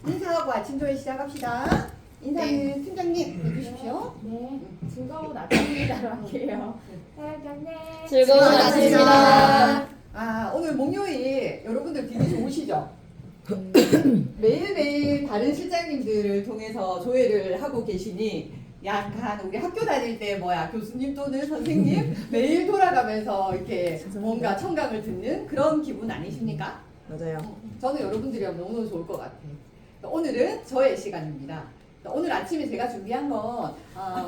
인사하고 아침 조회 시작합시다. 인사는 팀장님 해주십시오. 네, 즐거운 아침입니다. 할게요. 사랑하네. 즐거운 아침입니다. 오늘 목요일 여러분들 기분 좋으시죠? 매일매일 다른 실장님들을 통해서 조회를 하고 계시니 약간 우리 학교 다닐 때 교수님 또는 선생님 매일 돌아가면서 이렇게 뭔가 청강을 듣는 그런 기분 아니십니까? 맞아요. 저는 여러분들이랑 너무너무 좋을 것 같아요. 오늘은 저의 시간입니다. 오늘 아침에 제가 준비한 건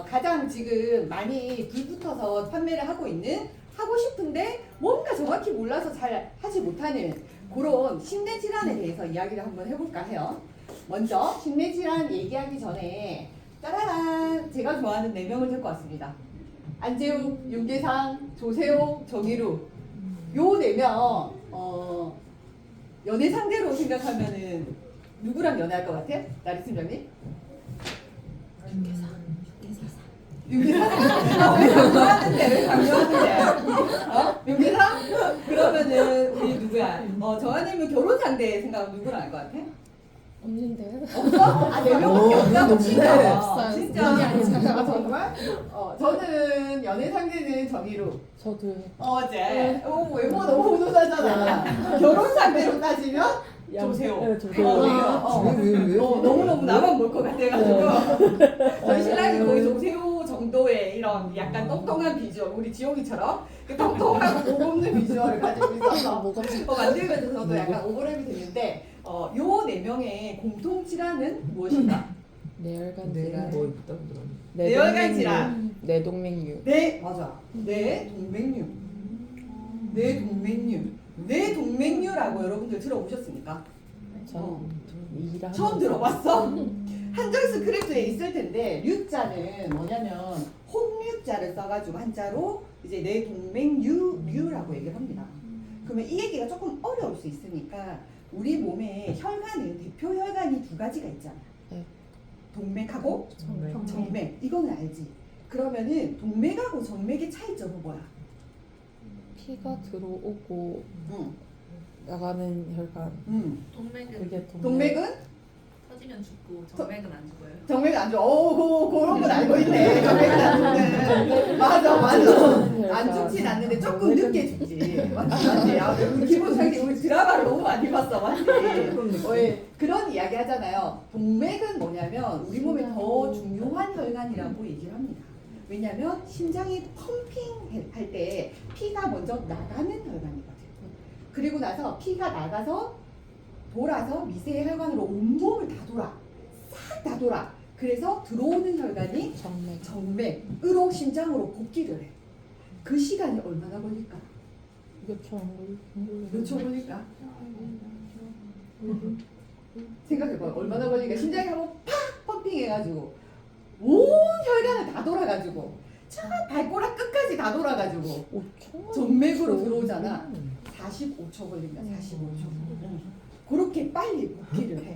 가장 지금 많이 불붙어서 판매를 하고 있는, 하고 싶은데 뭔가 정확히 몰라서 잘 하지 못하는 그런 심내 질환에 대해서 이야기를 한번 해볼까 해요. 먼저 심내 질환 얘기하기 전에 짜라란, 제가 좋아하는 4명을 데리고 왔습니다. 안재욱, 윤계상, 조세호, 정희루. 요 4명 연애 상대로 생각하면은 누구랑 연애할 것 같아? 나리 팀장님? 윤계상? 왜 강요하는데? 왜 강요하는데? 윤계상? 그러면은 우리 누구야? 정한님은 결혼 상대 생각하면 누구랑 할 것 같아? 없는데요? 없어? 4명밖에 없다고 진짜? 없어요. 진짜? 정말? 저는 연애 상대는 정희루. 저도요. 어제 외모 너무 훈훈하잖아. 결혼 상대로 따지면 조세호. 네, 조세호. 너무너무 나만 볼 것 같아가지고 저희 신랑이 거의 조세호 정도의 이런 약간 똥똥한 비주얼, 우리 지용이처럼 똥똥하고 목 없는 비주얼을 가지고 있어서 만들면서 저도 약간 오버랩이 됐는데 요 4명의 공통 질환은 무엇인가? 뇌혈관 네, 질환. 뭐 있다 뇌혈관 질환. 뇌동맥류. 네, 맞아. 뇌동맥류. 뇌동맥류. 뇌동맥류라고 여러분들 들어보셨습니까? 일하면서. 처음 들어봤어? 한정 스크립트에 있을 텐데 류자는 뭐냐면 홍류자를 써가지고 한자로 이제 뇌동맥류라고 얘기를 합니다. 그러면 이 얘기가 조금 어려울 수 있으니까 우리 몸에 혈관은 대표 혈관이 2가지가 있잖아. 네. 동맥하고 정맥. 정맥. 이거는 알지? 그러면은 동맥하고 정맥의 차이점은 뭐야? 피가 들어오고 응. 나가는 혈관. 동맥은 그게 동맥은? 터지면 죽고 정맥은 안 죽어요. 정맥은 안 좋아. 그런 건 알고 있네. 정맥은 안 죽네. 맞아. 안 죽진 않는데 조금 늦게 죽지. 맞지. 우리 기본적인 우리 드라마를 너무 많이 봤어. 맞지. 그런 이야기 하잖아요. 동맥은 뭐냐면 우리 몸에 더 중요한 혈관이라고 얘기를 합니다. 왜냐면 심장이 펌핑 할 때 피가 먼저 나가는 혈관이거든. 그리고 나서 피가 나가서 돌아서 미세 혈관으로 온몸을 다 돌아. 싹 다 돌아. 그래서 들어오는 혈관이 정맥. 정맥으로 심장으로 복귀를 해. 그 시간이 얼마나 걸릴까? 몇 초 걸릴까? 생각해봐. 얼마나 걸릴까? 심장이 한번 팍 펌핑해가지고 온 혈관을 다 돌아가지고 저 발꼬락 끝까지 다 돌아가지고 5초? 정맥으로 들어오잖아. 45초 걸립니다. 45초. 그렇게 빨리 복귀를 해.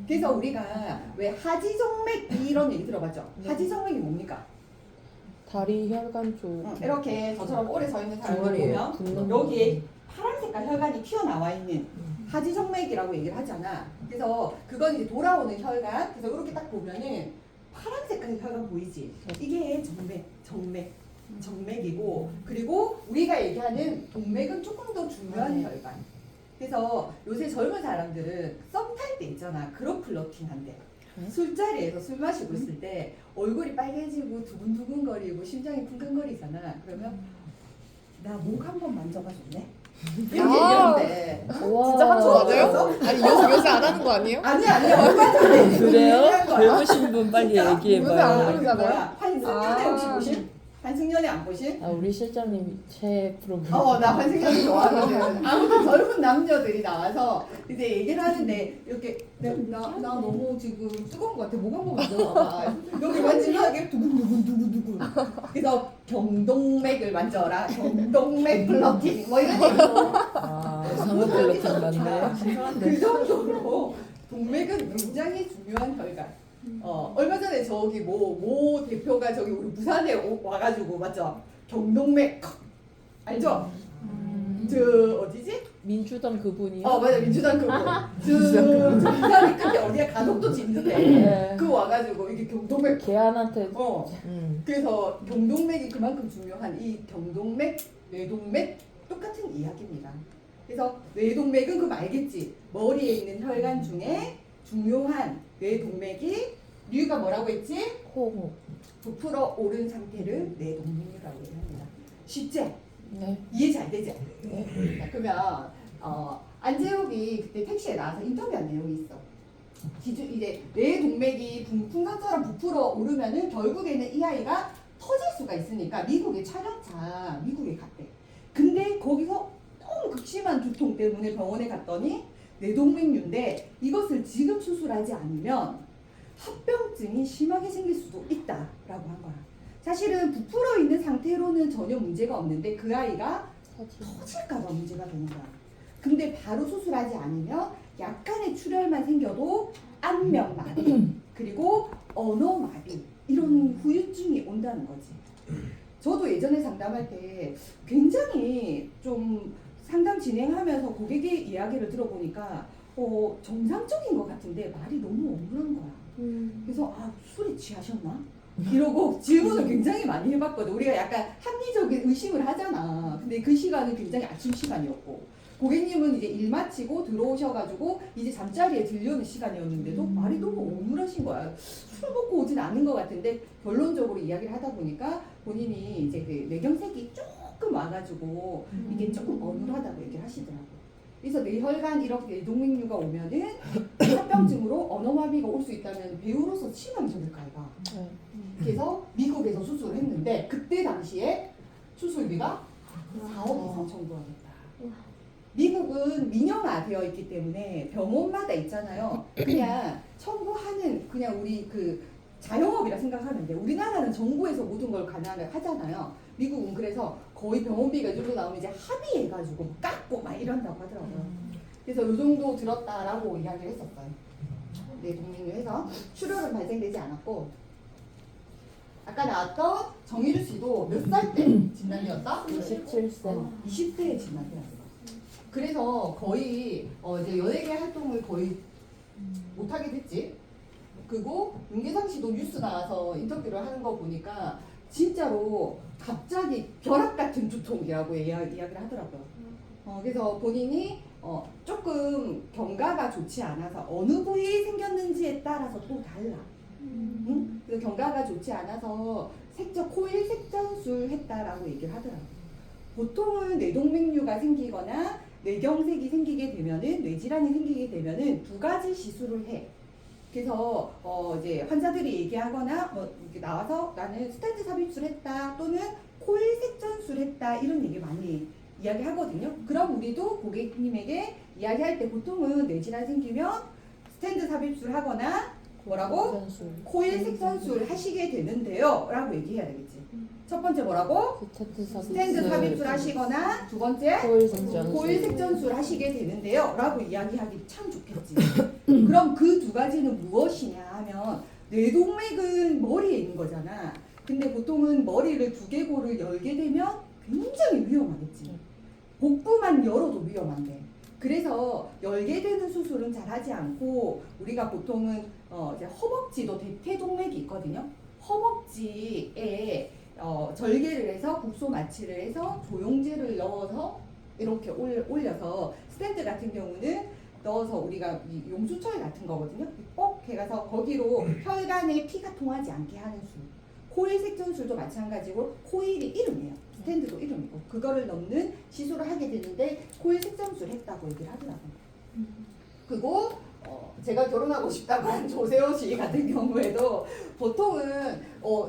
그래서 우리가 왜 하지정맥 이런 얘기 들어봤죠? 하지정맥이 뭡니까? 다리 혈관 쪽. 이렇게 저처럼 오래 서 있는 사람을 덩어리예요. 보면 여기에 파란 색깔 혈관이 튀어나와 있는 하지정맥이라고 얘기를 하잖아. 그래서 그건 이제 돌아오는 혈관. 그래서 이렇게 딱 보면은 파란 색깔 혈관 보이지? 이게 정맥이고, 그리고 우리가 얘기하는 동맥은 조금 더 중요한 혈관. 그래서 요새 젊은 사람들은 썸 탈 때 있잖아. 그룹 플러팅 한대. 술자리에서 술 마시고 있을 때 얼굴이 빨개지고 두근두근거리고 심장이 쿵쾅거리잖아. 그러면 나 목 한번 만져봐 줄래? 이렇게 얘기하는데 와. 진짜 하는 거 맞아요? 알았어? 아니 요새 안 하는 거 아니에요? 아니야 얼마 전에 그래요? 얘기한 거야. 젊으신 분 빨리 진짜? 얘기해봐요. 요새 안 뭐야? 환승연애 혹시 보심? 환승연애 안 보심? 우리 실장님 최애 프로그램. 나 환승연애 좋아하거든. 아무튼 젊은 남녀들이 나와서 이제 얘기를 하는데 이렇게 나 너무 지금 뜨거운 것 같아. 목 한번 만져봐봐. 여기 만지면 이게 두근두근. 그래서 경동맥을 만져라. 경동맥 플러팅 뭐 이런 얘기로. 상급 플러팅 맞네. 그 정도로 동맥은 굉장히 중요한 혈관. 얼마 전에 저기 모 대표가 저기 우리 부산에 와가지고 맞죠? 경동맥 알죠? 저 어디지? 민주당 그분이요? 맞아 민주당 그분. 저 부산이 끝에 어디야? 가족도 짓는데 네. 그 와가지고 이게 경동맥 개한한테 그래서 경동맥이 그만큼 중요한 이 경동맥, 뇌동맥 똑같은 이야기입니다. 그래서 뇌동맥은 그거 알겠지? 머리에 있는 혈관 중에 중요한 뇌동맥이 류가 뭐라고 했지? 코. 부풀어 오른 상태를 뇌동맥이라고 얘기합니다. 쉽지? 네. 이해 잘 되지? 네. 자, 그러면 안재욱이 그때 택시에 나와서 인터뷰한 내용이 있어. 이제 뇌 동맥이 풍선처럼 부풀어 오르면은 결국에는 이 아이가 터질 수가 있으니까 미국의 촬영차 미국에 갔대. 근데 거기서 너무 극심한 두통 때문에 병원에 갔더니 뇌동맥류인데 이것을 지금 수술하지 않으면 합병증이 심하게 생길 수도 있다라고 한 거야. 사실은 부풀어 있는 상태로는 전혀 문제가 없는데 그 아이가 터질까봐 문제가 되는 거야. 근데 바로 수술하지 않으면 약간의 출혈만 생겨도 안면 마비 그리고 언어 마비 이런 후유증이 온다는 거지. 저도 예전에 상담할 때 굉장히 좀 상담 진행하면서 고객의 이야기를 들어보니까 정상적인 것 같은데 말이 너무 억울한 거야. 그래서 술에 취하셨나? 이러고 질문을 굉장히 많이 해봤거든. 우리가 약간 합리적인 의심을 하잖아. 근데 그 시간은 굉장히 아침 시간이었고 고객님은 이제 일 마치고 들어오셔가지고 이제 잠자리에 들려오는 시간이었는데도 말이 너무 억울하신 거야. 술 먹고 오진 않은 것 같은데 결론적으로 이야기를 하다 보니까 본인이 이제 그 뇌경색이 조금 와가지고 이게 조금 어눌하다고 얘기를 하시더라고. 그래서 뇌혈관 이렇게 뇌동맥류가 오면은 합병증으로 언어마비가 올 수 있다면 배우로서 치명적일까 이가. 네. 그래서 미국에서 수술을 했는데 그때 당시에 수술비가 4억 이상 청구하겠다. 미국은 민영화되어 있기 때문에 병원마다 있잖아요. 그냥 청구하는 그냥 우리 그 자영업이라 생각하면 돼. 우리나라는 정부에서 모든 걸 가능하잖아요. 미국은 그래서 거의 병원비가 이 정도 나오면 이제 합의해가지고 깎고 막 이런다고 하더라고요. 그래서 이 정도 들었다라고 이야기를 했었어요. 네, 동맹류에서 출혈은 발생되지 않았고 아까 나왔던 정희주 씨도 몇 살 때 진단되었다? 27세. 20대에 진단되었어. 그래서 거의 이제 연예계 활동을 거의 못하게 됐지. 그리고 윤계상 씨도 뉴스 나와서 인터뷰를 하는 거 보니까 진짜로 갑자기 벼락 같은 두통이라고 이야기를 하더라고요. 그래서 본인이 조금 경과가 좋지 않아서 어느 부위에 생겼는지에 따라서 또 달라. 응? 그래서 경과가 좋지 않아서 코일 색전술 했다라고 얘기를 하더라고요. 보통은 뇌동맥류가 생기거나 뇌경색이 생기게 되면은 뇌질환이 생기게 되면은 두 가지 시술을 해. 그래서 이제 환자들이 얘기하거나 이렇게 나와서 나는 스텐트 삽입술 했다 또는 코일 색전술 했다 이런 얘기 많이 이야기하거든요. 그럼 우리도 고객님에게 이야기할 때 보통은 뇌질환 생기면 스텐트 삽입술 하거나 뭐라고? 코일 색전술 하시게 되는데요 라고 얘기해야 되겠지. 첫 번째 뭐라고? 스탠드 삽입술 하시거나 두 번째 코일 색전술 하시게 되는데요 라고 이야기하기 참 좋겠지. 그럼 그 두 가지는 무엇이냐 하면 뇌동맥은 머리에 있는 거잖아. 근데 보통은 머리를 두개골을 열게 되면 굉장히 위험하겠지. 복부만 열어도 위험한데 그래서 열게 되는 수술은 잘 하지 않고 우리가 보통은 이제 허벅지도 대퇴동맥이 있거든요. 허벅지에 절개를 해서 국소 마취를 해서 조영제를 넣어서 이렇게 올려서 스탠드 같은 경우는 넣어서 우리가 이 용수철 같은 거거든요. 꼭 해가서 거기로 혈관에 피가 통하지 않게 하는 술. 코일 색전술도 마찬가지고 코일이 이름이에요. 스탠드도 이름이고 그거를 넣는 시술을 하게 되는데 코일 색전술 했다고 얘기를 하더라고요. 그리고 제가 결혼하고 싶다고 한 조세호 씨 같은 경우에도 보통은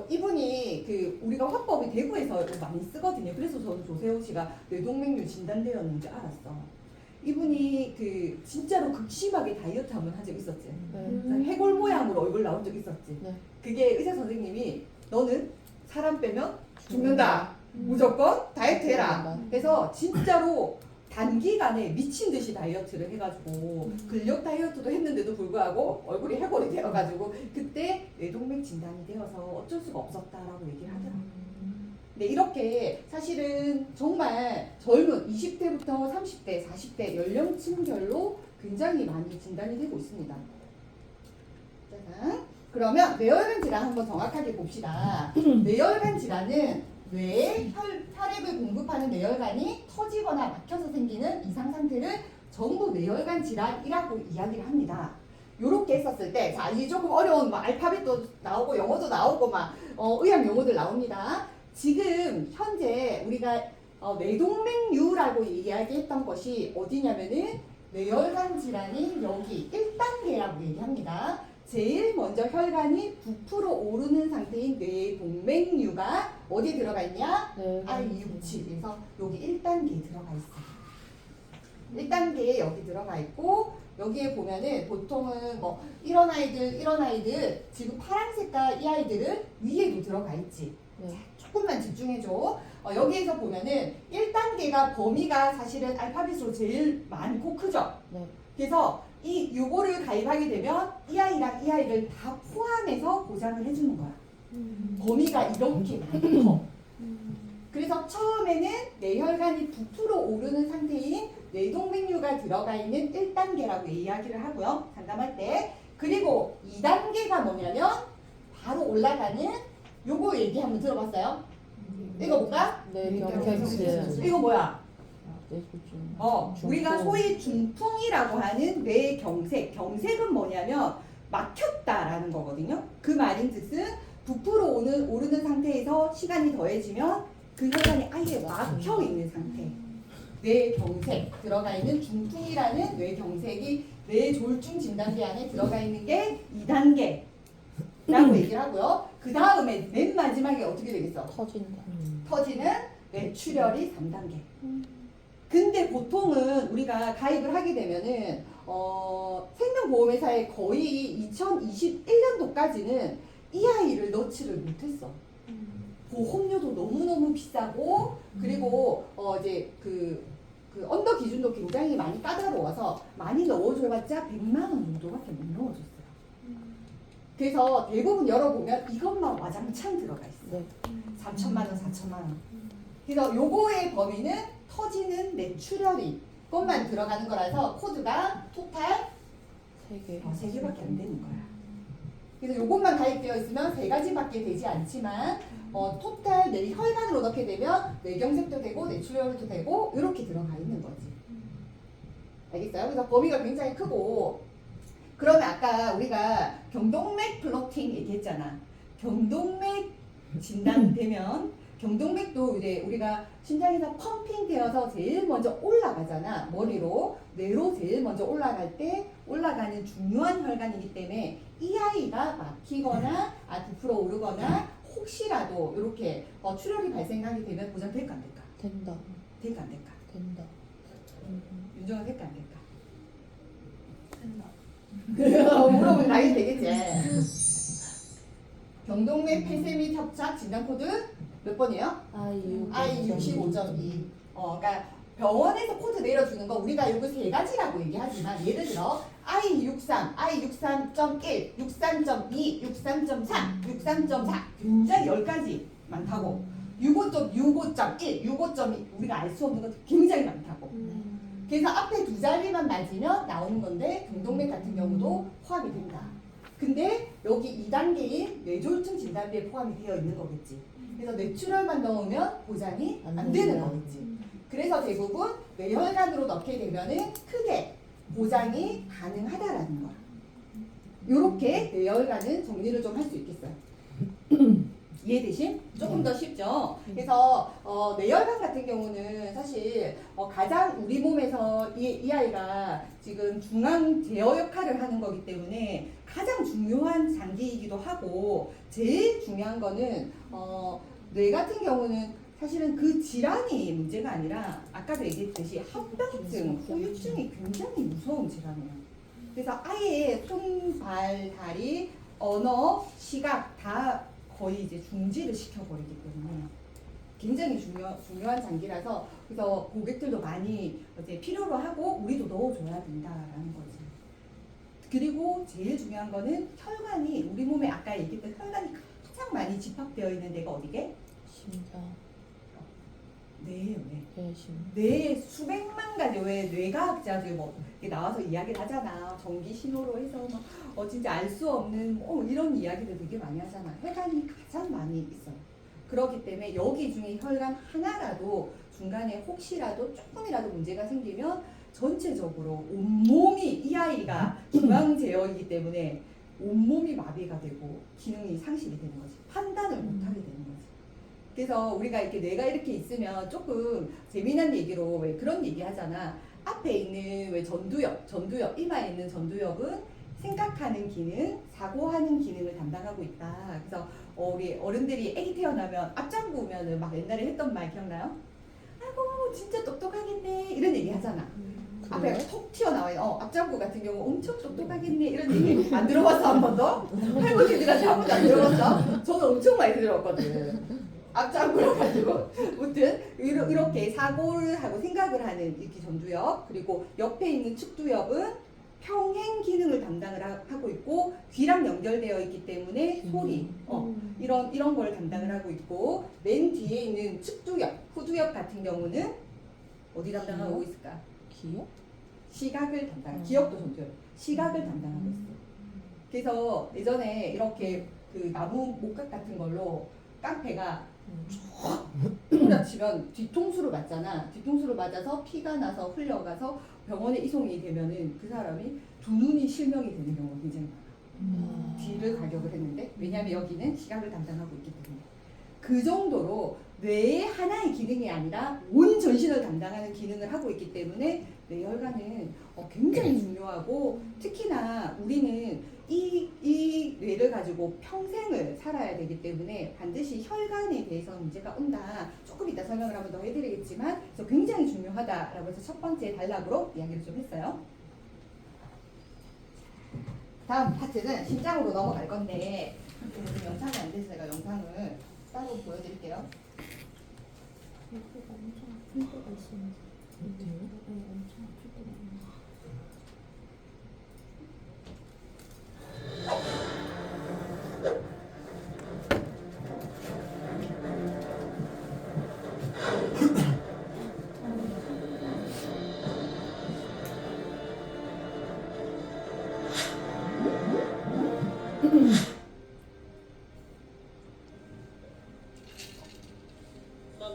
이분이 그 우리가 화법이 대구에서 많이 쓰거든요. 그래서 저는 조세호 씨가 뇌동맥류 진단되었는지 알았어. 이분이 그 진짜로 극심하게 다이어트 한번 한 적 있었지. 해골 모양으로 얼굴 나온 적 있었지. 네. 그게 의사 선생님이 너는 사람 빼면 죽는다. 무조건 다이어트 해라. 그래서 진짜로 단기간에 미친 듯이 다이어트를 해가지고 근력 다이어트도 했는데도 불구하고 얼굴이 해골이 되어가지고 그때 뇌동맥 진단이 되어서 어쩔 수가 없었다라고 얘기를 하더라고요. 네, 이렇게 사실은 정말 젊은 20대부터 30대, 40대 연령층별로 굉장히 많이 진단이 되고 있습니다. 그러면 뇌혈관 질환 한번 정확하게 봅시다. 뇌혈관 질환은 뇌에 혈액을 공급하는 뇌혈관이 터지거나 막혀서 생기는 이상 상태를 전부 뇌혈관 질환이라고 이야기를 합니다. 요렇게 했었을 때, 자, 이 조금 어려운 뭐 알파벳도 나오고 영어도 나오고 막 의학 용어들 나옵니다. 지금 현재 우리가 뇌동맥류라고 이야기했던 것이 어디냐면은 뇌혈관 질환이 여기 1단계라고 얘기합니다. 제일 먼저 혈관이 부풀어 오르는 상태인 뇌동맥류가 어디에 들어가 있냐? 네. I67에서 여기 1단계에 들어가 있어요. 1단계에 여기 들어가 있고 여기에 보면은 보통은 뭐 이런 아이들 지금 파란 색깔 이 아이들은 위에도 들어가 있지. 네. 조금만 집중해줘. 여기에서 보면은 1단계가 범위가 사실은 알파벳으로 제일 많고 크죠. 네. 그래서 요거를 가입하게 되면 이 아이랑 이 아이를 다 포함해서 보장을 해주는 거야. 범위가 이렇게 많이 커. 그래서 처음에는 뇌혈관이 부풀어 오르는 상태인 뇌동맥류가 들어가 있는 1단계라고 이야기를 하고요. 상담할 때. 그리고 2단계가 뭐냐면 바로 올라가는 요거 얘기 한번 들어봤어요? 읽어볼까? 네, 경색질. 이거 뭐야? 뇌졸중. 우리가 중풍. 소위 중풍이라고 하는 뇌경색. 경색은 뭐냐면 막혔다라는 거거든요. 그 말인 뜻은 부풀어 오르는 상태에서 시간이 더해지면 그 혈관이 아예 막혀 있는 상태. 뇌경색 들어가 있는 중풍이라는 뇌경색이 뇌졸중 진단비 안에 들어가 있는 게 2단계라고 얘기를 하고요. 그 다음에 맨 마지막에 어떻게 되겠어? 터진다. 터지는 뇌출혈이 3단계. 근데 보통은 우리가 가입을 하게 되면은 생명보험회사에 거의 2021년도까지는 이 아이를 넣지를 못했어. 보험료도 너무너무 비싸고 그리고 이제 그 언더 기준도 굉장히 많이 까다로워서 많이 넣어줘봤자 100만 원 정도밖에 못 넣어줬어요. 그래서 대부분 열어보면 이것만 와장창 들어가 있어. 네. 3천만 원, 4천만 원. 그래서 요거의 범위는 터지는 뇌출혈이 것만 들어가는 거라서 코드가 토탈 3개. 3개밖에 안 되는 거야. 그래서 요것만 가입되어 있으면 3가지밖에 되지 않지만 토탈 뇌 혈관으로 넣게 되면 뇌경색도 되고 뇌출혈도 되고 이렇게 들어가 있는 거지. 알겠어요? 그래서 범위가 굉장히 크고 그러면 아까 우리가 경동맥 플로팅 얘기했잖아. 경동맥 진단되면 경동맥도 이제 우리가 심장에서 펌핑 되어서 제일 먼저 올라가잖아. 머리로 뇌로 제일 먼저 올라갈 때 올라가는 중요한 혈관이기 때문에 이 아이가 막히거나 부풀어 오르거나 혹시라도 이렇게 출혈이 발생하게 되면 보장될까 안 될까? 된다. 될까 안 될까? 된다. 윤정아 될까 안 될까? 된다. 물어보면 당연히 되겠지. 경동맥 폐쇄 및 협착 진단 코드 몇 번이에요? I65.2. 그러니까 병원에서 코드 내려주는 거 우리가 요거 3가지라고 얘기하지만 예를 들어 I63, I63.1, 63.2, 63.3, 63.4 굉장히 10가지 많다고 65.1, 65.2 우리가 알 수 없는 것도 굉장히 많다고 그래서 앞에 2자리만 맞으면 나오는 건데 경동맥 같은 경우도 포함이 된다. 근데 여기 2단계인 뇌졸중 진단비에 포함이 되어 있는 거겠지. 그래서 뇌출혈만 넣으면 보장이 안 되는 거겠지. 그래서 대부분 뇌혈관으로 넣게 되면은 크게 보장이 가능하다라는 거야. 요렇게 뇌혈관은 정리를 좀 할 수 있겠어요. 이해되신? 조금 더 쉽죠? 그래서 뇌혈관 같은 경우는 사실 가장 우리 몸에서 이 아이가 지금 중앙 제어 역할을 하는 거기 때문에 가장 중요한 장기이기도 하고 제일 중요한 거는 뇌 같은 경우는 사실은 그 질환이 문제가 아니라 아까도 얘기했듯이 합병증, 후유증이 굉장히 무서운 질환이에요. 그래서 아예 손, 발, 다리, 언어, 시각 다 거의 이제 중지를 시켜버리기 때문에 굉장히 중요한 장기라서 그래서 고객들도 많이 이제 필요로 하고 우리도 넣어줘야 된다라는 거지. 그리고 제일 중요한 거는 혈관이 우리 몸에 아까 얘기했던 혈관이 가장 많이 집합되어 있는 데가 어디게? 심장. 뇌예요, 뇌. 배심. 뇌 수백만 가지 왜 뇌과학자들 뭐 이렇게 나와서 이야기를 하잖아. 전기 신호로 해서 막 진짜 알 수 없는 뭐 이런 이야기들 되게 많이 하잖아. 혈관이 가장 많이 있어요. 그렇기 때문에 여기 중에 혈관 하나라도 중간에 혹시라도 조금이라도 문제가 생기면 전체적으로 온몸이 이 아이가 중앙제어이기 때문에 온몸이 마비가 되고 기능이 상실이 되는 거지. 판단을 못하게 되는 거지. 그래서 우리가 이렇게 뇌가 이렇게 있으면 조금 재미난 얘기로 왜 그런 얘기 하잖아. 앞에 있는 왜 전두엽, 이마에 있는 전두엽은 생각하는 기능, 사고하는 기능을 담당하고 있다. 그래서 우리 어른들이 아기 태어나면 앞장구면은 막 옛날에 했던 말 기억나요? 아이고 진짜 똑똑하겠네 이런 얘기 하잖아. 앞에 그래요? 톡 튀어나와요. 앞장구 같은 경우 엄청 똑똑하겠네 이런 얘기 안 들어봤어 한 번도? 할머니들한테 한 번도 안 들어봤어? 저는 엄청 많이 들었거든. 앞장구라 가지고 아무튼 이렇게 사고를 하고 생각을 하는 이렇게 전두엽 그리고 옆에 있는 측두엽은 평행 기능을 담당을 하고 있고 귀랑 연결되어 있기 때문에 소리 이런 걸 담당을 하고 있고 맨 뒤에 있는 측두엽 후두엽 같은 경우는 어디 담당하고 있을까? 기억? 시각을 담당 기억도 전두엽 시각을 담당하고 있어요. 그래서 예전에 이렇게 그 나무 목각 같은 걸로 깡패가 후려치면 뒤통수를 맞잖아. 뒤통수를 맞아서 피가 나서 흘려가서 병원에 이송이 되면은 그 사람이 두 눈이 실명이 되는 경우가 굉장히 많아. 뒤를 가격을 했는데 왜냐하면 여기는 시각을 담당하고 있기 때문에 그 정도로 뇌의 하나의 기능이 아니라 온 전신을 담당하는 기능을 하고 있기 때문에 뇌혈관은 굉장히 중요하고 특히나 우리는 이 뇌를 가지고 평생을 살아야 되기 때문에 반드시 혈관에 대해서 문제가 온다. 조금 이따 설명을 한번 더 해드리겠지만 그래서 굉장히 중요하다라고 해서 첫 번째 단락으로 이야기를 좀 했어요. 다음 파트는 심장으로 넘어갈 건데 지금 영상이 안 돼서 제가 영상을 따로 보여드릴게요. 엄청 아픈 데가 있으면 어때요? 엄청 아플 때가 있는 거.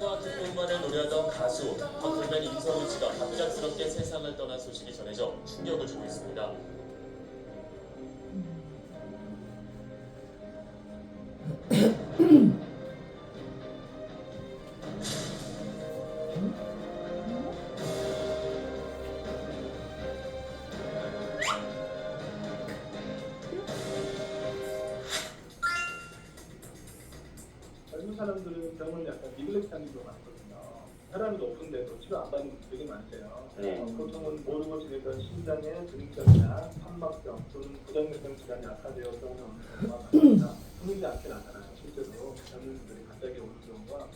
과 특공만을 노려던 가수 버틀맨 임성훈 씨가 갑작스럽게 세상을 떠난 소식이 전해져 충격을 주고 있습니다. 젊은 사람들은 병을 약간 미글렉하는 경우가 많거든요. 혈압이 높은데도 치료 안 받는 분들 되게 많으세요. 보통은 모르고 지내던 심장의 근육장이나 판막병 또는 부정맥경 질환이 악화되어 병원에 오는 경우가 많습니다. 보이지 않게 나타나요. 실제로 젊은 분들이 갑자기 오는 경우가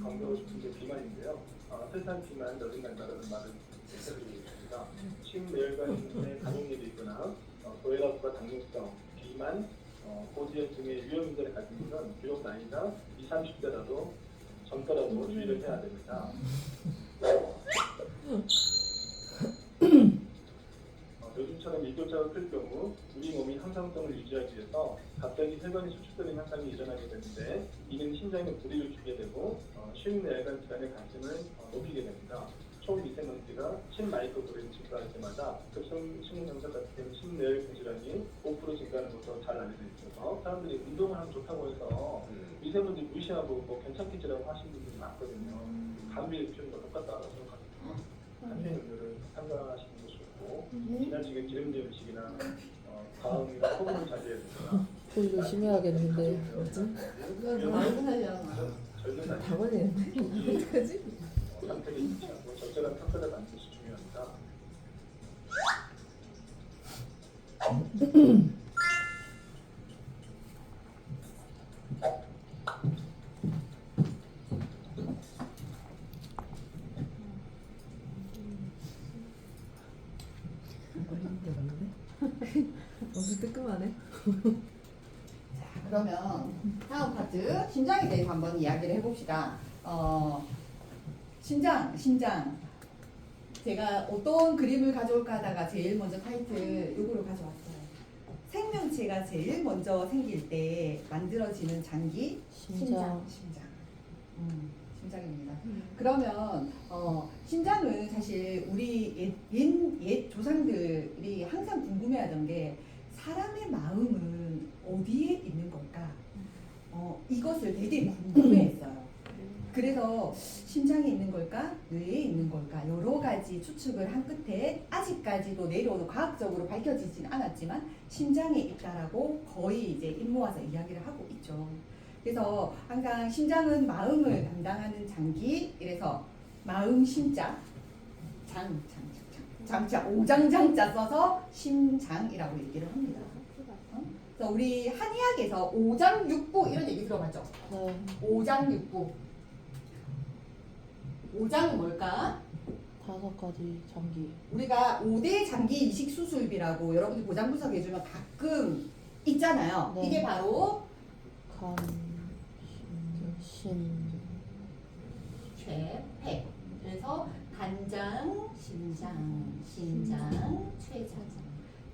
강조하고 싶은 게 비만인데요. 세상 비만 여든간다라는 말을 해드리고 있습니다. 심뇌혈관의 가족력이 있거나 고혈압과 당뇨병, 비만, 고지혈 등의 위험 인자를 가진 분은 비록 나이가 20, 30대라도 젊더라도 주의를 해야 됩니다. 요즘처럼 일교차가 클 경우 우리 몸이 항상성을 유지하기 위해서 갑자기 혈관이 수축되는 현상이 일어나게 되는데 이는 심장에 무리를 주게 되고 심뇌혈관 질환의 가능성을 높이게 됩니다. 초미세먼지가 10마이크로그램 증가할 때마다 급성 심근경색 같은 심뇌혈관 질환이 5% 증가하는 것으로 잘 알려져 있어서 사람들이 운동을 하면 좋다고 해서 미세먼지 무시하고 뭐 괜찮겠지라고 하시는 분들이 많거든요. 감기 기준과 똑같다고 생각합니다. 한편 음료를 삼가하시는 것이 좋고 지나치게 기름진 음식이나 과음이나 소금을 자제해야 됩니다. 그 조심해야겠는데. 젊은 나이 당연히. 어떡하지? 상태를 유지하고 적절한 평가를 받는 것이 중요합니다. 엄청 뜨끔하네. 그러면 다음 파트 심장에 대해서 한번 이야기를 해봅시다. 심장. 제가 어떤 그림을 가져올까 하다가 제일 먼저 타이틀 요거를 가져왔어요. 생명체가 제일 먼저 생길 때 만들어지는 장기 심장. 심장입니다. 그러면 심장은 사실 우리 옛 조상들이 항상 궁금해하던 게 사람의 마음은 어디에 있는 걸까? 이것을 되게 궁금해했어요. 그래서 심장에 있는 걸까? 뇌에 있는 걸까? 여러 가지 추측을 한 끝에 아직까지도 내려오는 과학적으로 밝혀지진 않았지만 심장에 있다라고 거의 이제 입모아서 이야기를 하고 있죠. 그래서 항상 심장은 마음을 담당하는 장기, 이래서 마음 심자, 장자, 오장장자 써서 심장이라고 얘기를 합니다. 그래서 우리 한의학에서 오장육부 이런 얘기 들어봤죠? 네. 오장육부. 오장은 뭘까? 5가지 장기. 우리가 5대 장기 이식 수술비라고 여러분들 보장분석 해주면 가끔 있잖아요. 네. 이게 바로 간, 신, 폐. 그래서 간장, 심장, 신장, 췌장,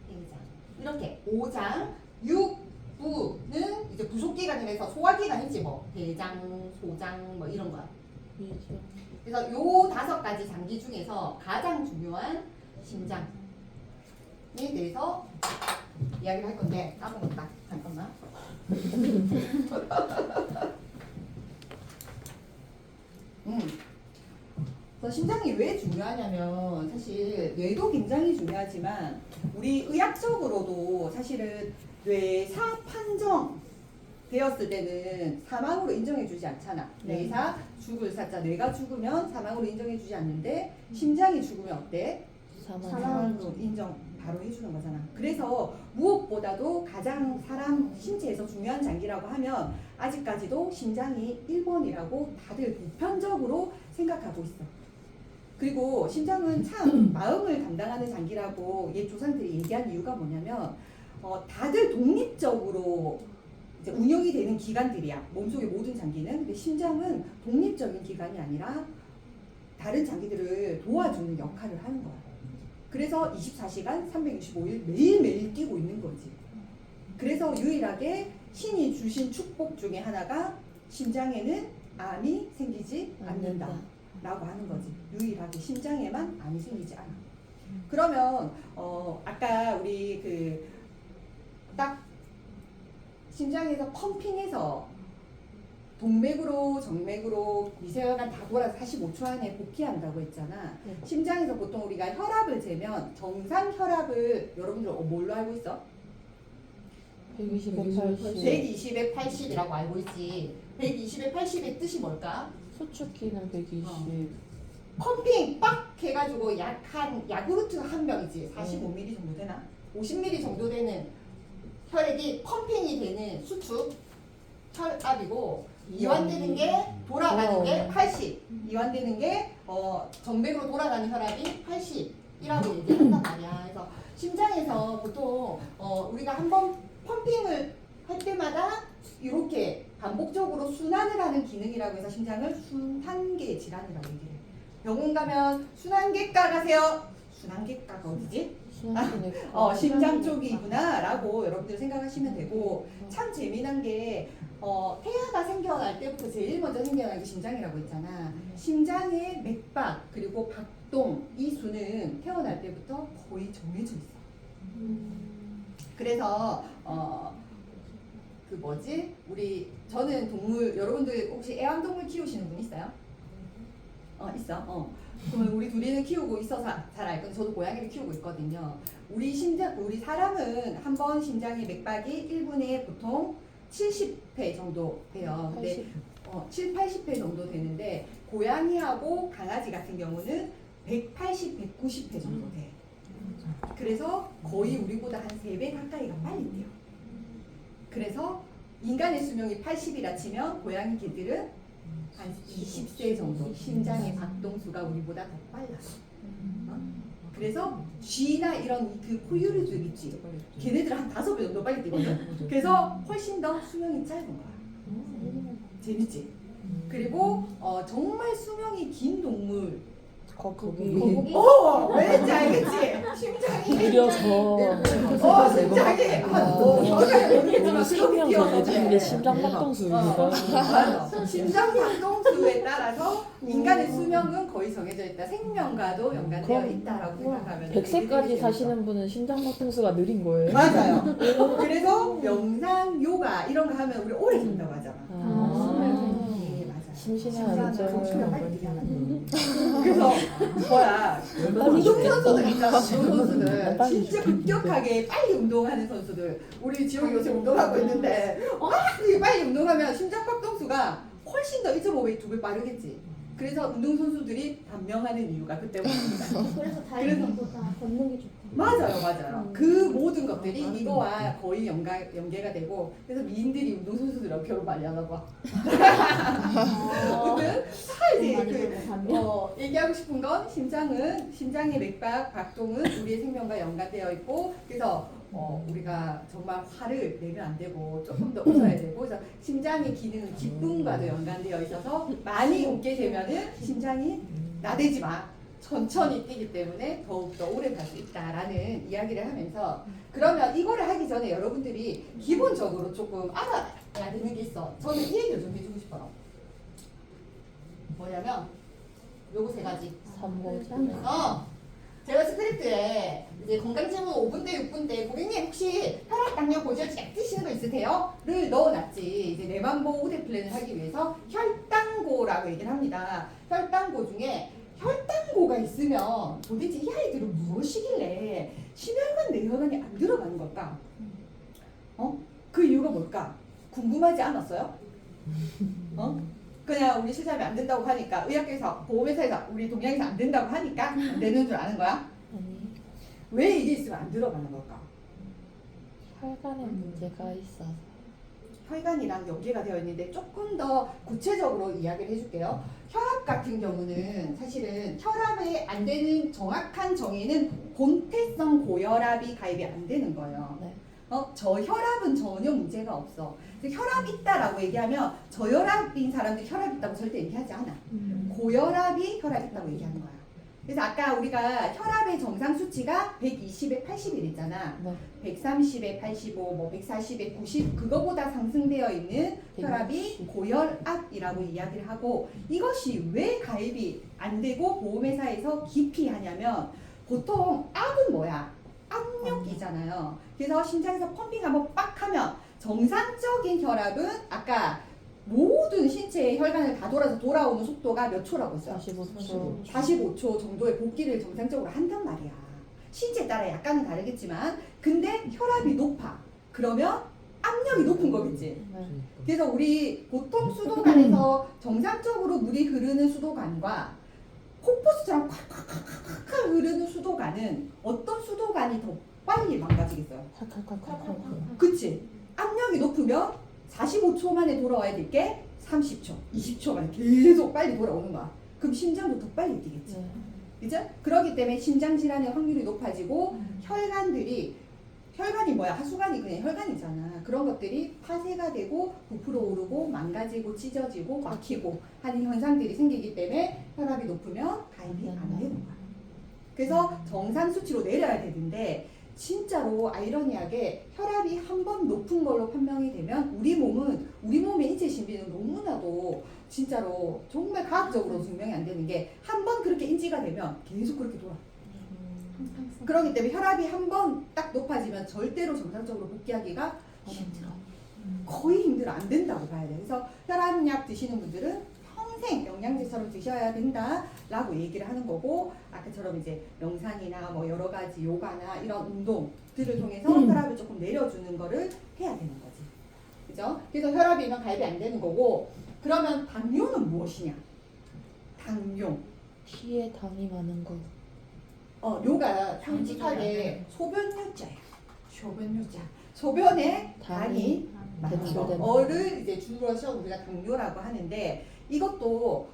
폐장. 이렇게 5장, 6부는 이제 부속기관이라서 소화기관이지 뭐 대장, 소장 뭐 이런 거야. 위장. 그래서 요 5가지 장기 중에서 가장 중요한 심장에 대해서 이야기를 할 건데 까먹었다. 잠깐만. 그래서 심장이 왜 중요하냐면 사실 뇌도 굉장히 중요하지만 우리 의학적으로도 사실은 뇌사 판정 되었을 때는 사망으로 인정해주지 않잖아. 네. 뇌사 죽을 사자, 뇌가 죽으면 사망으로 인정해주지 않는데 심장이 죽으면 어때? 사망으로 인정 바로 해주는 거잖아. 그래서 무엇보다도 가장 사람 신체에서 중요한 장기라고 하면 아직까지도 심장이 1번이라고 다들 보편적으로 생각하고 있어. 그리고 심장은 참 마음을 담당하는 장기라고 옛 조상들이 얘기한 이유가 뭐냐면 다들 독립적으로 이제 운영이 되는 기관들이야. 몸속의 모든 장기는. 근데 심장은 독립적인 기관이 아니라 다른 장기들을 도와주는 역할을 하는 거야. 그래서 24시간 365일 매일매일 뛰고 있는 거지. 그래서 유일하게 신이 주신 축복 중에 하나가 심장에는 암이 생기지 않는다 라고 하는 거지. 유일하게 심장에만 암이 생기지 않아. 그러면 아까 우리 딱 심장에서 펌핑해서 동맥으로 정맥으로 미세혈관 다 돌아서 45초 안에 복귀한다고 했잖아. 네. 심장에서 보통 우리가 혈압을 재면 정상 혈압을 여러분들 뭘로 알고 있어? 120에 80. 120에 80이라고 알고 있지. 120에 80의 뜻이 뭘까? 수축기는 120. 펌핑 빡 해가지고 약한 야구르트 한 병이지. 45ml 정도 되나? 50ml 정도 되는 혈액이 펌핑이 되는 수축 혈압이고 이완되는 게 돌아가는 게 80. 이완되는 게 정맥으로 돌아가는 혈압이 80이라고 얘기를 한단 말이야. 그래서 심장에서 보통 우리가 한번 펌핑을 할 때마다 이렇게 반복적으로 순환을 하는 기능이라고 해서 심장을 순환계 질환이라고 얘기를 해. 병원 가면 순환계과 가세요. 순환계과가 어디지? 심장 쪽이구나 라고 여러분들 생각하시면 되고, 참 재미난 게 태아가 생겨날 때부터 제일 먼저 생겨나는 게 심장이라고 했잖아. 심장의 맥박 그리고 박동 이 수는 태어날 때부터 거의 정해져 있어. 그래서 저는 동물, 여러분들 혹시 애완동물 키우시는 분 있어요? 있어. 그러면 우리 둘이는 키우고 있어서 잘 알 건데, 저도 고양이를 키우고 있거든요. 우리 사람은 한 번 심장의 맥박이 1분에 보통 70회 정도 돼요. 근데 7, 80회 정도 되는데 고양이하고 강아지 같은 경우는 180, 190회 정도 돼. 그래서 거의 우리보다 한 3배 가까이가 빨리 뛰어. 그래서 인간의 수명이 80이라 치면 고양이 개들은 한 20세 정도 심장의 박동수가 우리보다 더 빨라. 그래서 쥐나 이런 그 포유류들 있지. 걔네들 한 5배 정도 빨리 뛰거든. 그래서 훨씬 더 수명이 짧은 거야. 재밌지? 그리고 정말 수명이 긴 동물. 거북이. 거북이? 왠지 알겠지? 심장이. 느려서. 심장이. 모르겠지만 수명 정해지는 게 심장 박동수입니다. 맞아. 심장 박동수에 따라서 인간의 수명은 거의 정해져 있다. 생명과도 연관되어 그럼 있다라고 생각하면 100세까지 사시는 분은 심장 박동수가 느린 거예요. 맞아요. 그래서 명상, 요가 이런 거 하면 우리 오래 산다고 하잖아. 예, 맞아요. 심신의 심장은 빨리 안정. 뛰게 하는 그래서 뭐야 운동 선수들 있잖아. 운동 선수들 빨리 진짜 급격하게 빨리 운동하는 선수들. 우리 지옥이 요새 운동하고 있는데 되게 빨리 운동하면 심장박동수가 훨씬 더 1.5배, 2배 빠르겠지. 그래서 운동 선수들이 단명하는 이유가 그 때문입니다. 그래서 다이어트보다 걷는 게 좋다. 맞아요. 그 모든 것들이 이거와 거의 연계가 되고 그래서 미인들이 운동 선수들하고 결혼 많이 하나 봐. 아무튼 얘기하고 싶은 건 심장의 맥박 박동은 우리의 생명과 연관되어 있고 그래서 우리가 정말 화를 내면 안 되고 조금 더 웃어야 되고 그래서 심장의 기능은 기쁨과도 연관되어 있어서 많이 웃게 되면은 심장이 나대지 마. 천천히 뛰기 때문에 더욱더 오래 갈 수 있다라는 이야기를 하면서 그러면 이거를 하기 전에 여러분들이 기본적으로 조금 알아야 되는 게 있어. 저는 이 얘기를 좀 해주고 싶어요. 뭐냐면 요거 3가지. 3호. 제가 스크립트에 이제 건강질문 5분 대 6분 대 고객님 혹시 혈압, 당뇨, 고지혈증 드시는 거 있으세요? 를 넣어놨지. 이제 내만보 우대 플랜을 하기 위해서 혈당고라고 얘기를 합니다. 혈당고 중에 혈당고가 있으면 도대체 이 아이들은 무엇이길래 심혈관 내혈관이 안 들어가는 걸까? 그 이유가 뭘까? 궁금하지 않았어요? 그냥 우리 실장이 안 된다고 하니까 의학회사, 보험회사에서 우리 동양에서 안 된다고 하니까 안 되는 줄 아는 거야? 아니, 왜 이게 있으면 안 들어가는 걸까? 혈관에 문제가 있어서. 혈관이랑 연계가 되어 있는데 조금 더 구체적으로 이야기를 해줄게요. 혈압 같은 경우는 사실은 혈압에 안 되는 정확한 정의는 본태성 고혈압이 가입이 안 되는 거예요. 네. 저혈압은 전혀 문제가 없어. 혈압 있다라고 얘기하면 저혈압인 사람들 혈압 있다고 절대 얘기하지 않아. 고혈압이 혈압 있다고 얘기하는 거야. 그래서 아까 우리가 혈압의 정상 수치가 120에 80일 있잖아. 네. 130에 85, 뭐 140에 90 그거보다 상승되어 있는 혈압이 고혈압이라고 이야기를 하고 이것이 왜 가입이 안 되고 보험회사에서 기피하냐면 보통 압은 뭐야? 압력이잖아요. 그래서 심장에서 펌핑 한번 빡 하면 정상적인 혈압은 아까 모든 신체의 혈관을 다 돌아서 돌아오는 속도가 몇 초라고 했어요? 45초. 45초 정도의 복기를 정상적으로 한단 말이야. 신체에 따라 약간은 다르겠지만 근데 혈압이 높아. 그러면 압력이 높은 거겠지. 네. 그래서 우리 보통 수도관에서 정상적으로 물이 흐르는 수도관과 폭포수처럼 콱콱콱콱 흐르는 수도관은 어떤 수도관이 더 빨리 망가지겠어요? 콸콸콸콸콸. 그치? 압력이 높으면 45초 만에 돌아와야 될 게 30초, 20초 만에 계속 빨리 돌아오는 거야. 그럼 심장도 더 빨리 뛰겠지. 네. 그죠? 그렇기 때문에 심장 질환의 확률이 높아지고 혈관이 뭐야? 하수관이 그냥 혈관이잖아. 그런 것들이 파쇄가 되고 부풀어 오르고 망가지고 찢어지고 막히고 하는 현상들이 생기기 때문에 혈압이 높으면 가입이 안 되는 거야. 그래서 정상 수치로 내려야 되는데 진짜로 아이러니하게 혈압이 한 번 높은 걸로 판명이 되면 우리 몸의 인체 신비는 너무나도 진짜로 정말 과학적으로 증명이 안 되는 게 한 번 그렇게 인지가 되면 계속 그렇게 돌아. 그렇기 때문에 혈압이 한 번 딱 높아지면 절대로 정상적으로 복귀하기가 힘들어. 거의 힘들어. 안 된다고 봐야 돼. 그래서 혈압약 드시는 분들은 평생 영양제처럼 드셔야 된다라고 얘기를 하는 거고 아까처럼 이제 명상이나 뭐 여러 가지 요가나 이런 운동들을 통해서 혈압을 조금 내려주는 거를 해야 되는 거지. 그죠? 그래서 혈압이면 가입이 안 되는 거고 그러면 당뇨는 무엇이냐? 당뇨. 피에 당이 많은 거. 요가 상식하게 소변뇨자야. 소변뇨자. 소변에 당이 많은 배출되는 거를 이제 줄여서 우리가 당뇨라고 하는데 이것도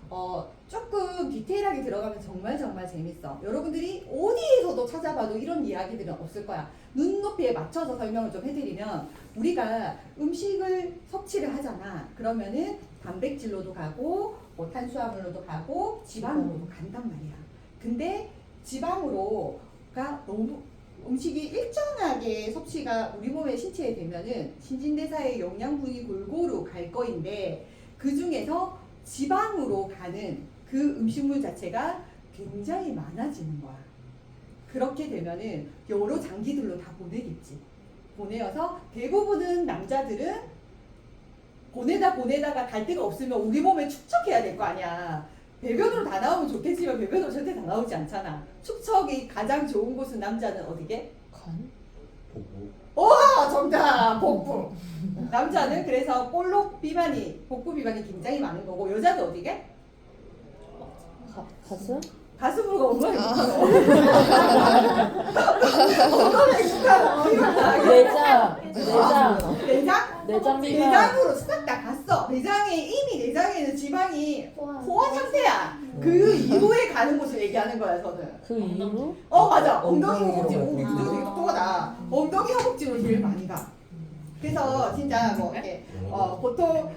조금 디테일하게 들어가면 정말 재밌어. 여러분들이 어디에서도 찾아봐도 이런 이야기들은 없을 거야. 눈높이에 맞춰서 설명을 좀 해드리면 우리가 음식을 섭취를 하잖아. 그러면은 단백질로도 가고 뭐 탄수화물로도 가고 지방으로도 간단 말이야. 근데 지방으로가 너무 음식이 일정하게 섭취가 우리 몸의 신체에 되면은 신진대사의 영양분이 골고루 갈 거인데 그 중에서 지방으로 가는 그 음식물 자체가 굉장히 많아지는 거야. 그렇게 되면은 여러 장기들로 다 보내겠지. 보내어서 대부분은 남자들은 보내다가 갈 데가 없으면 우리 몸에 축적해야 될 거 아니야. 배변으로 다 나오면 좋겠지만 배변으로 절대 다 나오지 않잖아. 축적이 가장 좋은 곳은 남자는 어디게? 간? 정답! 복부. 남자는 그래서 볼록 비만이, 복부 비만이 굉장히 많은 거고 여자는 어디게? 가슴? 가슴으로 엉덩이 붙어. 엉덩이 붙어. 내장 비만. 내장으로 싹 다 갔어. 이미 내장에는 지방이 포화 상태야. 그 이후에 가는 곳을 얘기하는 거야, 저는. 그 이후로? 맞아. 엉덩이 엉덩이로 허벅지. 가는 우리 거지. 그중 되게 똑똑하다. 엉덩이 허벅지로 제일 많이 가. 그래서 진짜 뭐 이렇게 보통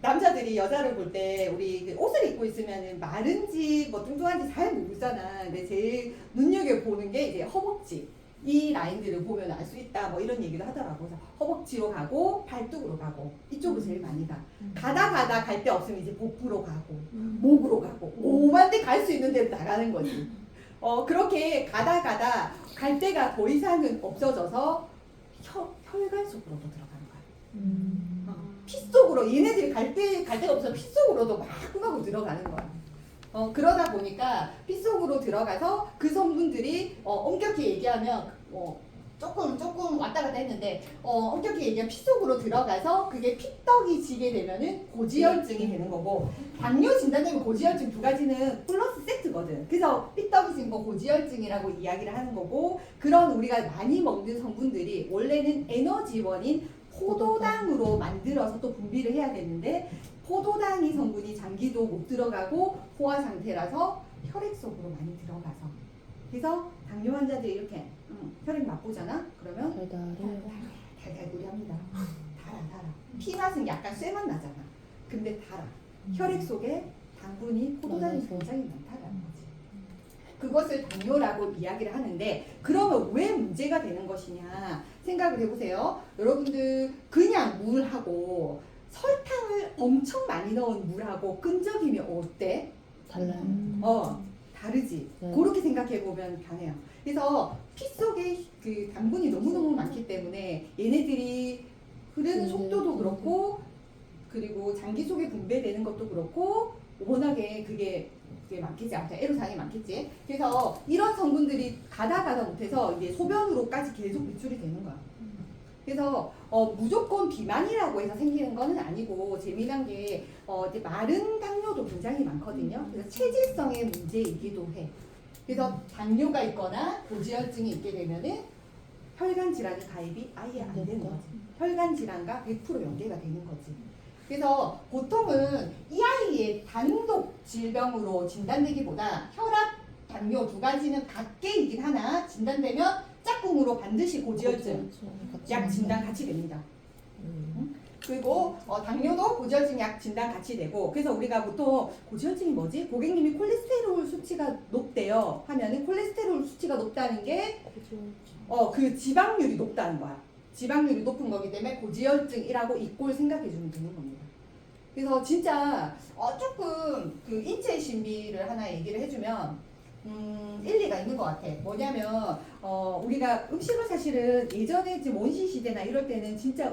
남자들이 여자를 볼 때 우리 그 옷을 입고 있으면 마른지 뭐 뚱뚱한지 잘 모르잖아. 근데 제일 눈여겨 보는 게 이제 허벅지. 이 라인들을 보면 알 수 있다. 뭐 이런 얘기도 하더라고. 그래서 허벅지로 가고 팔뚝으로 가고 이쪽으로 제일 많이 가. 가다 갈 데 없으면 이제 복부로 가고 목으로 가고 오만 데 갈 수 있는 데로 나가는 거지. 그렇게 가다 갈 데가 더 이상은 없어져서 혈관 속으로도 들어가는 거야. 피 속으로 얘네들이 갈 데가 없어서 피 속으로도 막 들어가는 거야. 그러다 보니까 피 속으로 들어가서 그 성분들이 엄격히 얘기하면 조금 왔다 갔다 했는데 엄격히 얘기하면 피 속으로 들어가서 그게 피떡이 지게 되면은 고지혈증이 되는 거고 당뇨 진단되면 고지혈증 두 가지는 플러스 세트거든. 그래서 피떡이 진 거 고지혈증이라고 이야기를 하는 거고 그런 우리가 많이 먹는 성분들이 원래는 에너지원인 포도당으로 만들어서 또 분비를 해야 되는데 포도당이 성분이 장기도 못 들어가고 포화 상태라서 혈액 속으로 많이 들어가서 그래서 당뇨 환자들이 이렇게 혈액 맛보잖아? 그러면 달달구리합니다. 달아. 피맛은 약간 쇠맛 나잖아. 근데 달아. 혈액 속에 당분이 포도당이 굉장히 많다라는 거지. 그것을 당뇨라고 이야기를 하는데 그러면 왜 문제가 되는 것이냐 생각을 해보세요. 여러분들 그냥 물하고 설탕을 엄청 많이 넣은 물하고 끈적이면 어때? 달라요. 다르지. 네. 그렇게 생각해 보면 가네요. 그래서 피 속에 그 당분이 너무너무 많기 때문에 얘네들이 흐르는 속도도 그렇고 그리고 장기 속에 분배되는 것도 그렇고 워낙에 그게 많겠지. 아무튼 애로사항이 많겠지. 그래서 이런 성분들이 가다 못해서 이게 소변으로까지 계속 배출이 되는 거야. 그래서 무조건 비만이라고 해서 생기는 거는 아니고 재미난 게 이제 마른 당뇨도 굉장히 많거든요. 그래서 체질성의 문제이기도 해. 그래서 당뇨가 있거나 고지혈증이 있게 되면은 혈관 질환의 가입이 아예 안 되는 거지. 혈관 질환과 100% 연계가 되는 거지. 그래서 보통은 이 아이의 단독 질병으로 진단되기보다 혈압, 당뇨 두 가지는 같게이긴 하나 진단되면 짝꿍으로 반드시 고지혈증 약 진단 같이 됩니다. 그리고 당뇨도 고지혈증 약 진단 같이 되고 그래서 우리가 보통 고지혈증이 뭐지? 고객님이 콜레스테롤 수치가 높대요 하면은 콜레스테롤 수치가 높다는 게 그 지방률이 높다는 거야. 지방률이 높은 거기 때문에 고지혈증이라고 이꼴 생각해 주면 되는 겁니다. 그래서 진짜 조금 그 인체 신비를 하나 얘기를 해주면 일리가 있는 것 같아. 뭐냐면 우리가 음식을 사실은 예전에 지금 원시 시대나 이럴 때는 진짜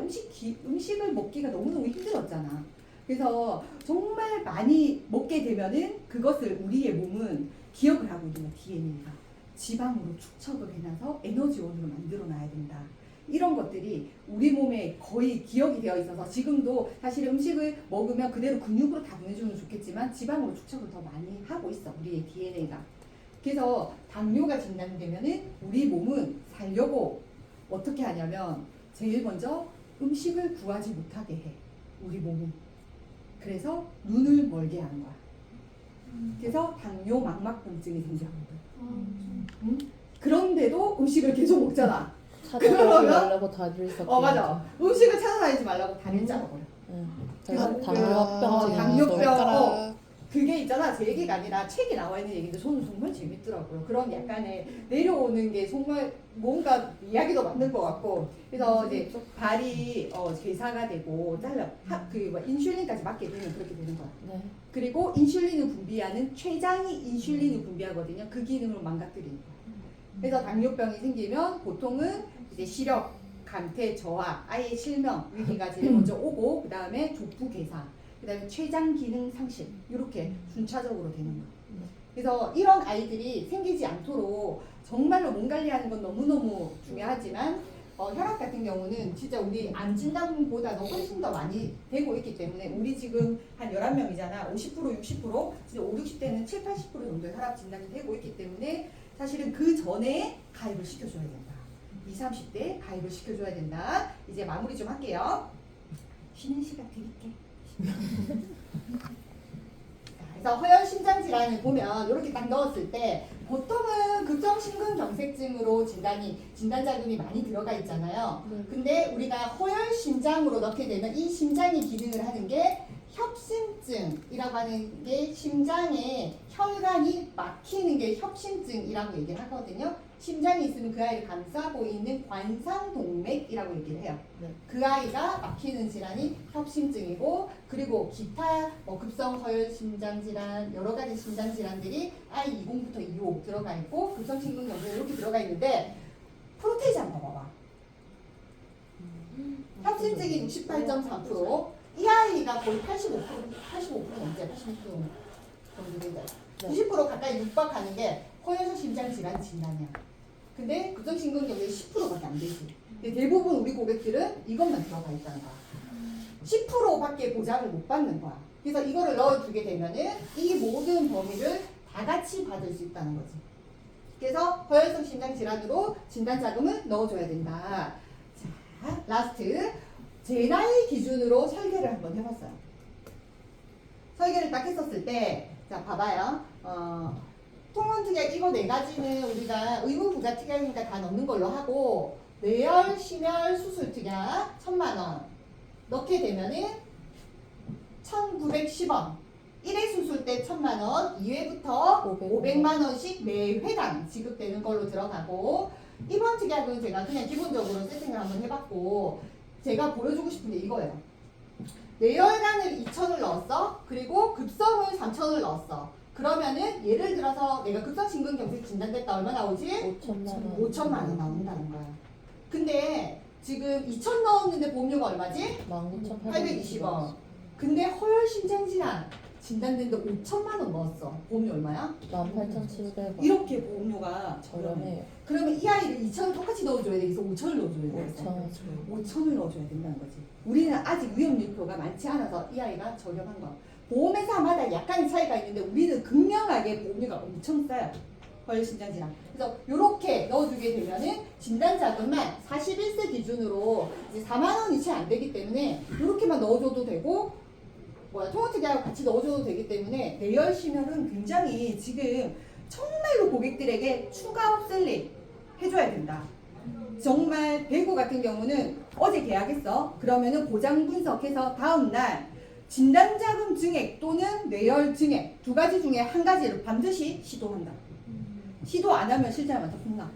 음식을 먹기가 너무너무 힘들었잖아. 그래서 정말 많이 먹게 되면은 그것을 우리의 몸은 기억을 하고 있는 DNA가 지방으로 축적을 해놔서 에너지원으로 만들어 놔야 된다. 이런 것들이 우리 몸에 거의 기억이 되어 있어서 지금도 사실 음식을 먹으면 그대로 근육으로 다 보내주면 좋겠지만 지방으로 축적을 더 많이 하고 있어. 우리의 DNA가. 그래서 당뇨가 진단되면은 우리 몸은 살려고 어떻게 하냐면 제일 먼저 음식을 구하지 못하게 해. 우리 몸은. 그래서 눈을 멀게 하는 거야. 그래서 당뇨 망막공증이 생겨. 그런데도 음식을 계속 먹잖아. 찾아가지 그러면? 말라고 다들 섞여. 맞아. 음식을 찾아다니지 말라고 다리를 잘라버려. 그래서 당뇨병, 당뇨병증이 그게 있잖아. 제 얘기가 아니라 책에 나와 있는 얘기인데 저는 정말 재밌더라고요. 그런 약간의 내려오는 게 정말 뭔가 이야기도 맞는 것 같고. 그래서 이제 발이 괴사가 되고 인슐린까지 맞게 되면 그렇게 되는 거야. 네. 그리고 인슐린을 분비하는 췌장이 인슐린을 분비하거든요. 그 기능을 망가뜨리는 거야. 그래서 당뇨병이 생기면 보통은 이제 시력, 감퇴, 저하, 아예 실명 위기가 제일 먼저 오고 그 다음에 족부 괴사, 그 다음에 췌장 기능 상실 이렇게 순차적으로 되는 거예요. 그래서 이런 아이들이 생기지 않도록 정말로 몸 관리하는 건 너무너무 중요하지만 혈압 같은 경우는 진짜 우리 암 진단보다도 훨씬 더 많이 되고 있기 때문에 우리 지금 한 11명이잖아. 50%, 60%, 진짜 5, 60대는 7, 80% 정도의 혈압 진단이 되고 있기 때문에 사실은 그 전에 가입을 시켜줘야 된다. 20, 30대 가입을 시켜줘야 된다. 이제 마무리 좀 할게요. 쉬는 시간 드릴게. 그래서 허혈 심장 질환을 보면 이렇게 딱 넣었을 때 보통은 급성심근경색증으로 진단 자금이 많이 들어가 있잖아요. 근데 우리가 허혈 심장으로 넣게 되면 이 심장이 기능을 하는 게 협심증이라고 하는 게 심장에 혈관이 막히는 게 협심증이라고 얘기를 하거든요. 심장이 있으면 그 아이를 감싸고 있는 관상동맥이라고 얘기를 해요. 네. 그 아이가 막히는 질환이 협심증이고, 그리고 기타 급성 허혈 심장 질환, 여러 가지 심장 질환들이 I20부터 25 들어가 있고, 급성심근경색 이렇게 들어가 있는데 프로테이즈 한번 봐봐. 협심증이 68.4%, 이 아이가 거의 85% 넘지, 86% 정도 된다. 90% 가까이 육박하는 게 허혈성 심장 질환 진단이야. 근데 급성심근경색이 10%밖에 안 되지. 근데 대부분 우리 고객들은 이것만 들어가 있다는 거야. 10%밖에 보장을 못 받는 거야. 그래서 이거를 넣어주게 되면은 이 모든 범위를 다 같이 받을 수 있다는 거지. 그래서 허혈성 심장 질환으로 진단 자금을 넣어줘야 된다. 자, 라스트. 제 나이 기준으로 설계를 한번 해봤어요. 설계를 딱 했었을 때, 자, 봐봐요. 통원특약 이거 네 가지는 우리가 의무부가특약이니까 다 넣는 걸로 하고, 뇌열, 심혈, 수술특약 1,000만원 넣게 되면은 1,910원. 1회 수술 때 1,000만원, 2회부터 500만원씩 매 회당 지급되는 걸로 들어가고, 입원 특약은 제가 그냥 기본적으로 세팅을 한번 해봤고, 제가 보여주고 싶은 게 이거예요. 뇌혈관을 2,000을 넣었어. 그리고 급성을 3,000을 넣었어. 그러면은 예를 들어서 내가 급성심근경색 진단됐다 얼마 나오지? 5천만 원 나온다는 거야. 근데 지금 2,000 넣었는데 보험료가 얼마지? 19,820원. 근데 허혈심장질환 진단됐는데 5천만 원 넣었어. 보험료 얼마야? 18,700원. 이렇게 보험료가 저렴해요. 그러면 이 아이를 2,000을 똑같이 넣어줘야 되겠어? 5,000을 넣어줘야 되겠어? 5,000을 넣어줘야 된다는 거지. 우리는 아직 위험률표가 많지 않아서 이 아이가 저렴한 거. 보험회사마다 약간의 차이가 있는데 우리는 극명하게 보험료가 엄청 싸요. 허혈심장질환. 그래서 이렇게 넣어주게 되면은 진단자금만 41세 기준으로 이제 4만 원이 채 안 되기 때문에 이렇게만 넣어줘도 되고, 통원특약하고 같이 넣어줘도 되기 때문에 뇌열 심혈은 굉장히 지금 정말로 고객들에게 추가 업셀링 해줘야 된다. 정말 배구 같은 경우는 어제 계약했어. 그러면은 보장 분석해서 다음날 진단자금 증액 또는 뇌열 증액 두 가지 중에 한 가지를 반드시 시도한다. 시도 안 하면 실장님한테 혼나.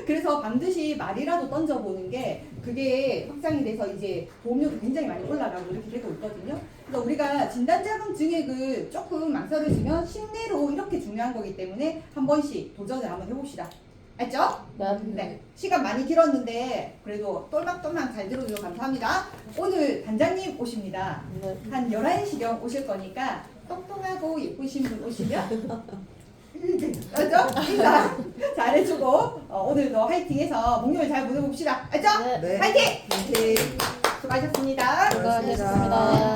그래서 반드시 말이라도 던져보는 게 그게 확장이 돼서 이제 보험료도 굉장히 많이 올라가고 이렇게 되고 있거든요. 그래서 우리가 진단자금 증액을 조금 망설여지면 심내로 이렇게 중요한 거기 때문에 한 번씩 도전을 한번 해봅시다. 알죠? 네. 시간 많이 길었는데 그래도 똘망똘망 잘 들어주셔서 감사합니다. 오늘 단장님 오십니다. 네. 한 11시경 오실 거니까 똑똑하고 예쁘신 분 오시면 알죠? 인사 잘해주고 오늘도 화이팅해서 목요일 잘 보내봅시다. 알죠? 네. 화이팅! 네. 수고하셨습니다. 수고하셨습니다.